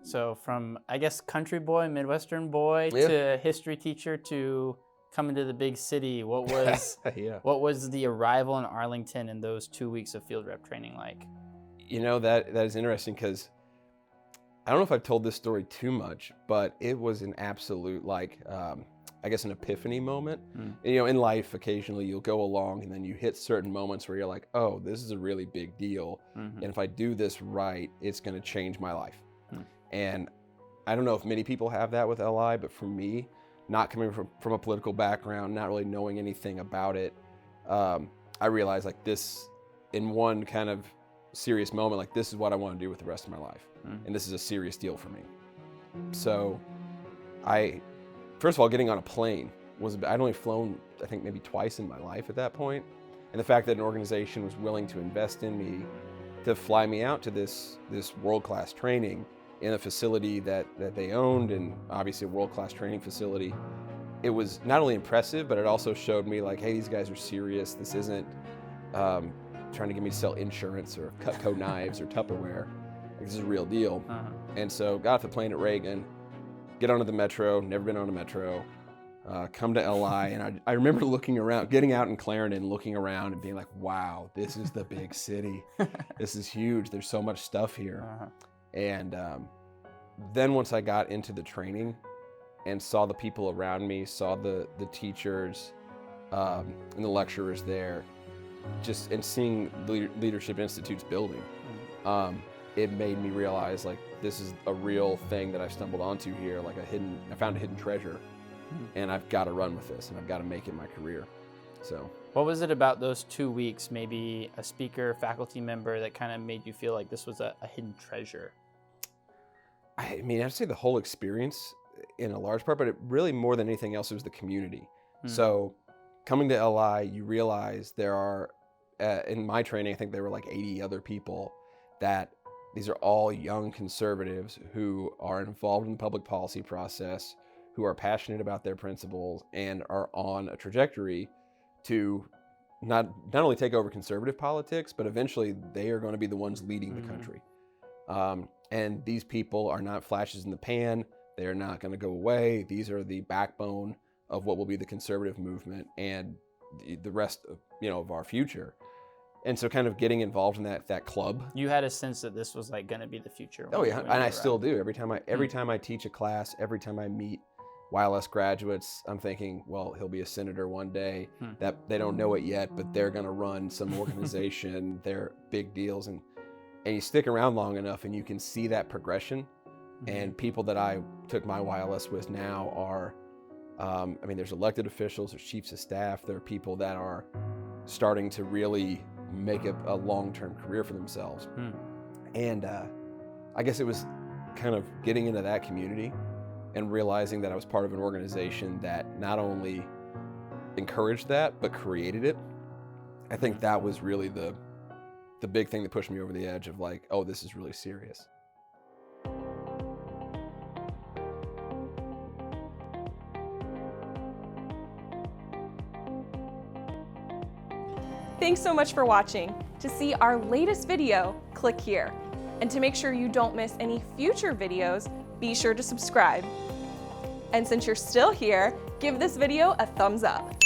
So from, I guess, country boy, Midwestern boy to history teacher to coming to the big city, what was what was the arrival in Arlington and those 2 weeks of field rep training like? You know, that is interesting because I don't know if I've told this story too much, but it was an absolute, like, I guess an epiphany moment. You know, in life, occasionally you'll go along and then you hit certain moments where you're like, oh, this is a really big deal. And if I do this right, it's going to change my life. And I don't know if many people have that with LI, but for me, not coming from a political background, not really knowing anything about it, I realized, like, this, in one kind of serious moment, like, this is what I want to do with the rest of my life. And this is a serious deal for me. So first of all, getting on a plane I'd only flown, I think, maybe twice in my life at that point. And the fact that an organization was willing to invest in me to fly me out to this world-class training in a facility that they owned, and obviously a world-class training facility, it was not only impressive, but it also showed me, like, hey, these guys are serious. This isn't trying to get me to sell insurance or Cutco knives or Tupperware. Like, this is a real deal. And so got off the plane at Reagan, get onto the metro, never been on a metro, come to LI, and I remember looking around, getting out in Clarendon, looking around and being like, wow, this is the big city. This is huge. There's so much stuff here. And then once I got into the training and saw the people around me, saw the teachers and the lecturers there, and seeing Leadership Institute's building, it made me realize, like, this is a real thing that I've stumbled onto here. Like, I found a hidden treasure, and I've got to run with this, and I've got to make it my career. So, what was it about those 2 weeks, maybe a speaker, faculty member, that kind of made you feel like this was a hidden treasure? I mean, I'd say the whole experience in a large part, but it really, more than anything else, it was the community. So coming to LI, you realize there are, in my training, I think there were like 80 other people that these are all young conservatives who are involved in the public policy process, who are passionate about their principles and are on a trajectory to not only take over conservative politics, but eventually they are going to be the ones leading the country. And these people are not flashes in the pan. They're not going to go away. These are the backbone of what will be the conservative movement and the rest of, of our future. And so kind of getting involved in that club. You had a sense that this was like going to be the future. Oh yeah, and I still do. Every time I teach a class, every time I meet YLS graduates, I'm thinking, well, he'll be a senator one day. That they don't know it yet, but they're going to run some organization. They're big deals, and you stick around long enough, and you can see that progression. And people that I took my YLS with now are, I mean, there's elected officials, there's chiefs of staff, there are people that are starting to really make a long-term career for themselves. And I guess it was kind of getting into that community and realizing that I was part of an organization that not only encouraged that, but created it. I think that was really the big thing that pushed me over the edge of, like, oh, this is really serious. Thanks so much for watching. To see our latest video, click here. And to make sure you don't miss any future videos, be sure to subscribe. And since you're still here, give this video a thumbs up.